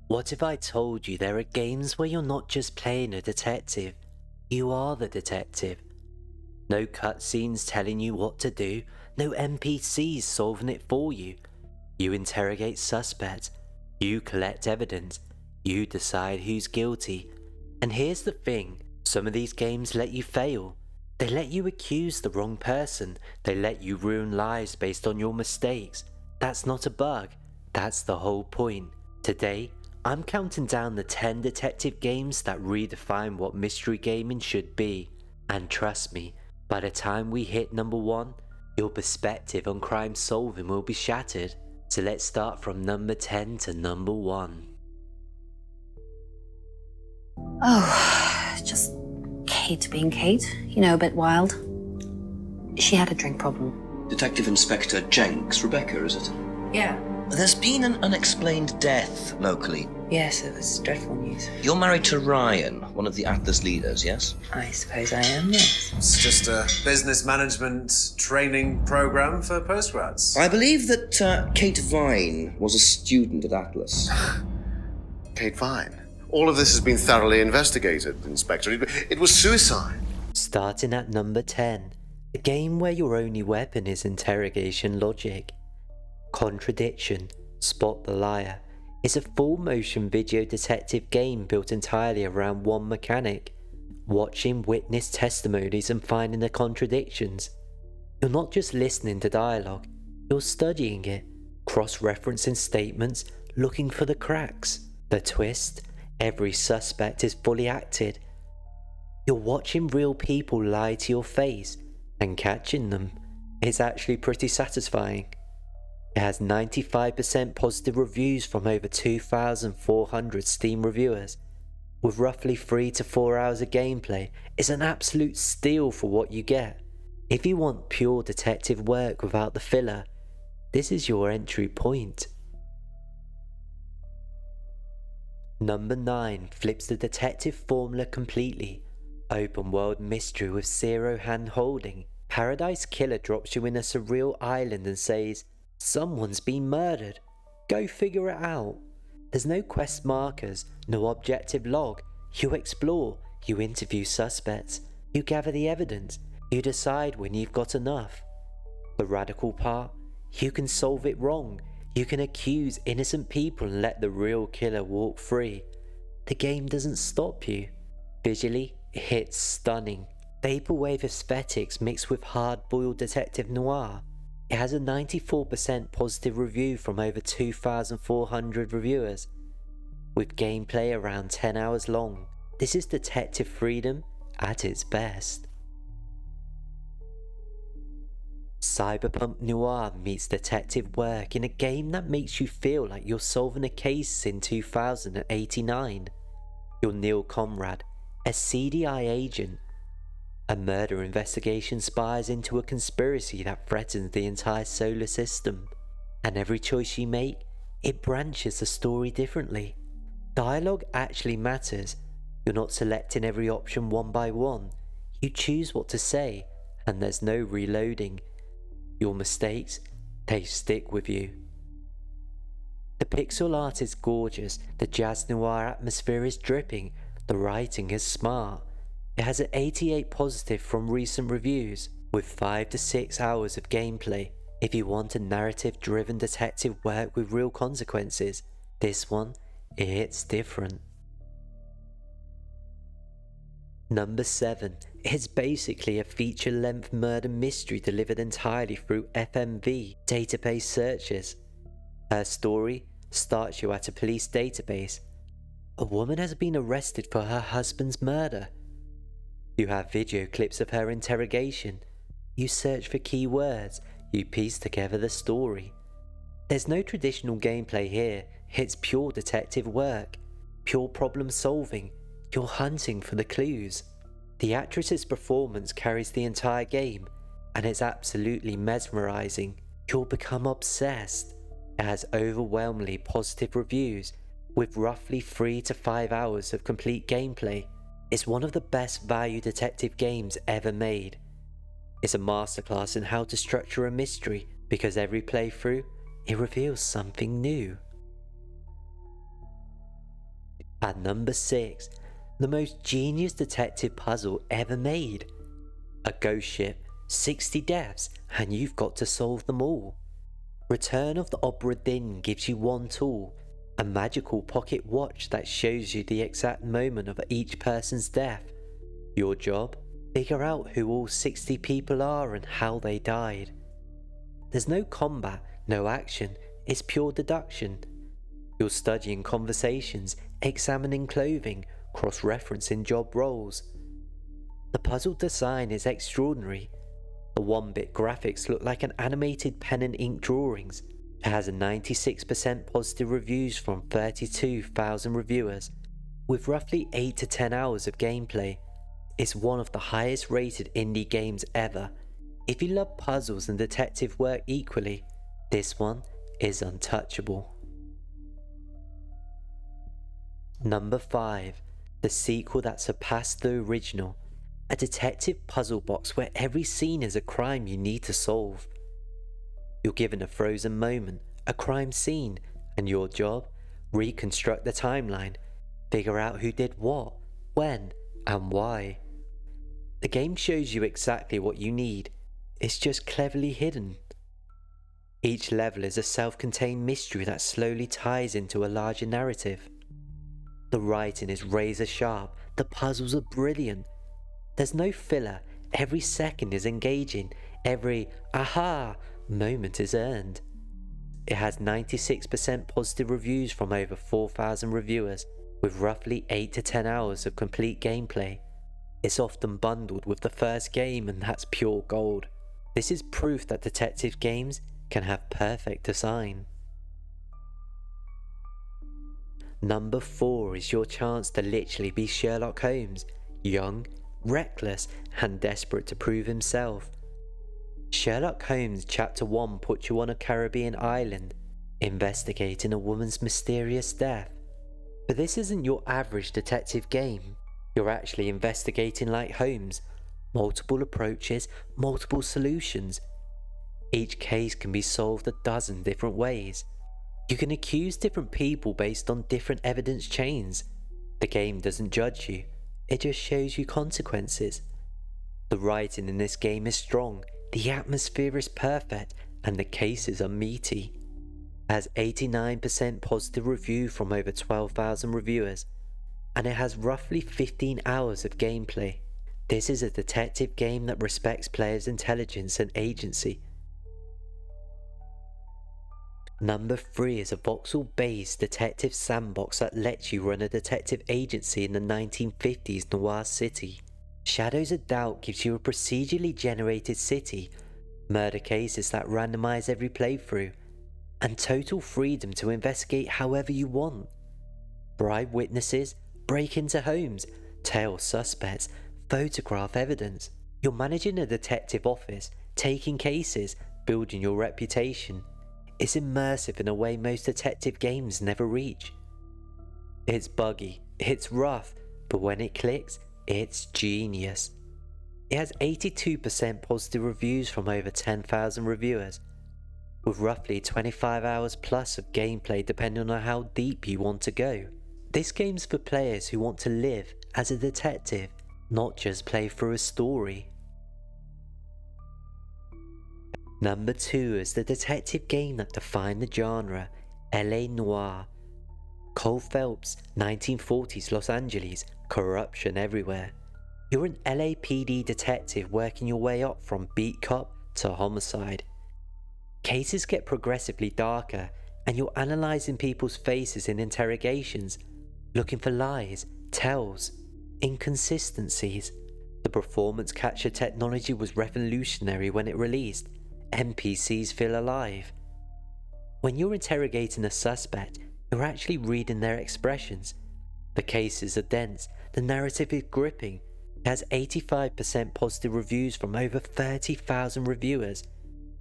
What if I told you there are games where you're not just playing a detective, you are the detective? No cutscenes telling you what to do, no NPCs solving it for you. You interrogate suspects, you collect evidence, you decide who's guilty. And here's the thing, some of these games let you fail. They let you accuse the wrong person, they let you ruin lives based on your mistakes. That's not a bug, that's the whole point. Today, I'm counting down the 10 detective games that redefine what mystery gaming should be. And trust me, by the time we hit number 1, your perspective on crime solving will be shattered. So let's start from number 10 to number 1. Oh, just Kate being Kate. You know, a bit wild. She had a drink problem. Detective Inspector Jenks, Rebecca, is it? Yeah. There's been an unexplained death locally. Yes, it was dreadful news. You're married to Ryan, one of the Atlas leaders, yes? I suppose I am, yes. It's just a business management training program for postgrads. I believe that Kate Vine was a student at Atlas. Kate Vine. All of this has been thoroughly investigated, Inspector. It was suicide. Starting at number 10, a game where your only weapon is interrogation logic. Contradiction, Spot the Liar, is a full-motion video detective game built entirely around one mechanic: watching witness testimonies and finding the contradictions. You're not just listening to dialogue, you're studying it, cross-referencing statements, looking for the cracks. The twist: every suspect is fully acted. You're watching real people lie to your face, and catching them is actually pretty satisfying. It has 95% positive reviews from over 2,400 Steam reviewers. With roughly 3 to 4 hours of gameplay, it's an absolute steal for what you get. If you want pure detective work without the filler, this is your entry point. Number 9 flips the detective formula completely. Open world mystery with zero hand holding. Paradise Killer drops you in a surreal island and says, "Someone's been murdered. Go figure it out." There's no quest markers, no objective log. You explore, you interview suspects, you gather the evidence, you decide when you've got enough. The radical part, you can solve it wrong. You can accuse innocent people and let the real killer walk free. The game doesn't stop you. Visually, it's stunning. Vaporwave aesthetics mixed with hard-boiled detective noir. It has a 94% positive review from over 2,400 reviewers. With gameplay around 10 hours long, this is detective freedom at its best. Cyberpunk noir meets detective work in a game that makes you feel like you're solving a case in 2089. You're Neil Conrad, a CDI agent. A murder investigation spires into a conspiracy that threatens the entire solar system. And every choice you make, it branches the story differently. Dialogue actually matters. You're not selecting every option one by one. You choose what to say, and there's no reloading. Your mistakes, they stick with you. The pixel art is gorgeous, the jazz noir atmosphere is dripping, the writing is smart. It has an 88 positive from recent reviews, with 5 to 6 hours of gameplay. If you want a narrative-driven detective work with real consequences, this one, it hits different. Number 7 is basically a feature-length murder mystery delivered entirely through FMV database searches. Her story starts you at a police database. A woman has been arrested for her husband's murder. You have video clips of her interrogation. You search for keywords. You piece together the story. There's no traditional gameplay here. It's pure detective work, pure problem solving. You're hunting for the clues. The actress's performance carries the entire game, and it's absolutely mesmerizing. You'll become obsessed. It has overwhelmingly positive reviews, with roughly 3 to 5 hours of complete gameplay. It's one of the best value detective games ever made. It's a masterclass in how to structure a mystery, because every playthrough, it reveals something new. At number 6, the most genius detective puzzle ever made. A ghost ship, 60 deaths, and you've got to solve them all. Return of the Obra Dinn gives you one tool, a magical pocket watch that shows you the exact moment of each person's death. Your job? Figure out who all 60 people are and how they died. There's no combat, no action, it's pure deduction. You're studying conversations, examining clothing, cross-referencing job roles. The puzzle design is extraordinary. The 1-bit graphics look like an animated pen and ink drawings. It has a 96% positive reviews from 32,000 reviewers, with roughly 8 to 10 hours of gameplay. It's one of the highest rated indie games ever. If you love puzzles and detective work equally, this one is untouchable. Number 5, the sequel that surpassed the original. A detective puzzle box where every scene is a crime you need to solve. You're given a frozen moment, a crime scene, and your job? Reconstruct the timeline, figure out who did what, when, and why. The game shows you exactly what you need, it's just cleverly hidden. Each level is a self-contained mystery that slowly ties into a larger narrative. The writing is razor sharp, the puzzles are brilliant. There's no filler, every second is engaging, every aha moment is earned. It has 96% positive reviews from over 4,000 reviewers, with roughly 8 to 10 hours of complete gameplay. It's often bundled with the first game, and that's pure gold. This is proof that detective games can have perfect design. Number 4 is your chance to literally be Sherlock Holmes, young, reckless, and desperate to prove himself. Sherlock Holmes Chapter 1 puts you on a Caribbean island, investigating a woman's mysterious death. But this isn't your average detective game. You're actually investigating like Holmes. Multiple approaches, multiple solutions. Each case can be solved a dozen different ways. You can accuse different people based on different evidence chains. The game doesn't judge you, it just shows you consequences. The writing in this game is strong, the atmosphere is perfect, and the cases are meaty. It has 89% positive review from over 12,000 reviewers, and it has roughly 15 hours of gameplay. This is a detective game that respects players' intelligence and agency. Number 3 is a voxel-based detective sandbox that lets you run a detective agency in the 1950s Noire city. Shadows of Doubt gives you a procedurally generated city, murder cases that randomize every playthrough, and total freedom to investigate however you want. Bribe witnesses, break into homes, tail suspects, photograph evidence. You're managing a detective office, taking cases, building your reputation. It's immersive in a way most detective games never reach. It's buggy, it's rough, but when it clicks, it's genius. It has 82% positive reviews from over 10,000 reviewers, with roughly 25 hours plus of gameplay depending on how deep you want to go. This game's for players who want to live as a detective, not just play through a story. Number 2 is the detective game that defined the genre, LA Noire. Cole Phelps, 1940s Los Angeles, corruption everywhere. You're an LAPD detective working your way up from beat cop to homicide. Cases get progressively darker, and you're analysing people's faces in interrogations, looking for lies, tells, inconsistencies. The performance capture technology was revolutionary when it released. NPCs feel alive. When you're interrogating a suspect, you're actually reading their expressions. The cases are dense, the narrative is gripping. It has 85% positive reviews from over 30,000 reviewers,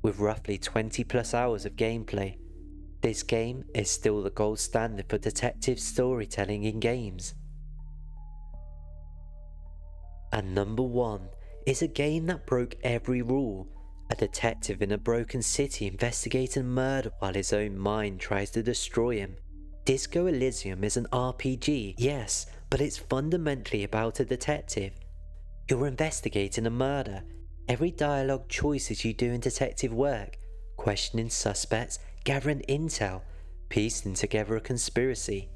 with roughly 20 plus hours of gameplay. This game is still the gold standard for detective storytelling in games. And number 1 is a game that broke every rule. A detective in a broken city investigating murder while his own mind tries to destroy him. Disco Elysium is an RPG, yes, but it's fundamentally about a detective. You're investigating a murder. Every dialogue choices you do in detective work, questioning suspects, gathering intel, piecing together a conspiracy.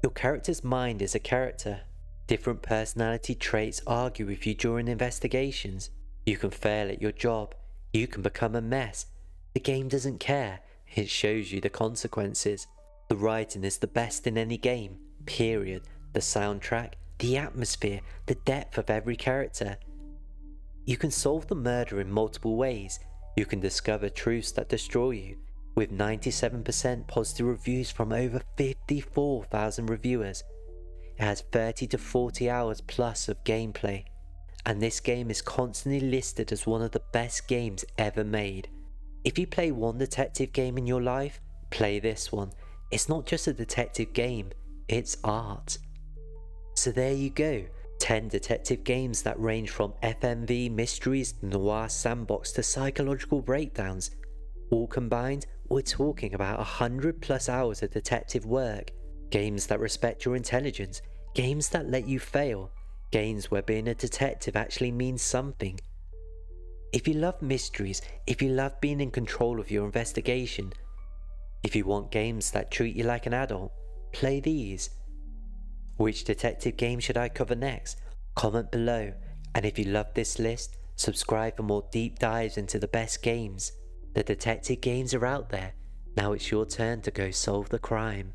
Your character's mind is a character. Different personality traits argue with you during investigations. You can fail at your job. You can become a mess. The game doesn't care. It shows you the consequences. The writing is the best in any game, period. The soundtrack, the atmosphere, the depth of every character. You can solve the murder in multiple ways. You can discover truths that destroy you. With 97% positive reviews from over 54,000 reviewers. It has 30 to 40 hours plus of gameplay. And this game is constantly listed as one of the best games ever made. If you play one detective game in your life, play this one. It's not just a detective game, it's art. So there you go, 10 detective games that range from FMV mysteries, noir sandbox to psychological breakdowns. All combined, we're talking about 100 plus hours of detective work. Games that respect your intelligence, games that let you fail, games where being a detective actually means something. If you love mysteries, if you love being in control of your investigation, if you want games that treat you like an adult, play these. Which detective game should I cover next? Comment below, and if you love this list, subscribe for more deep dives into the best games. The detective games are out there, now it's your turn to go solve the crime.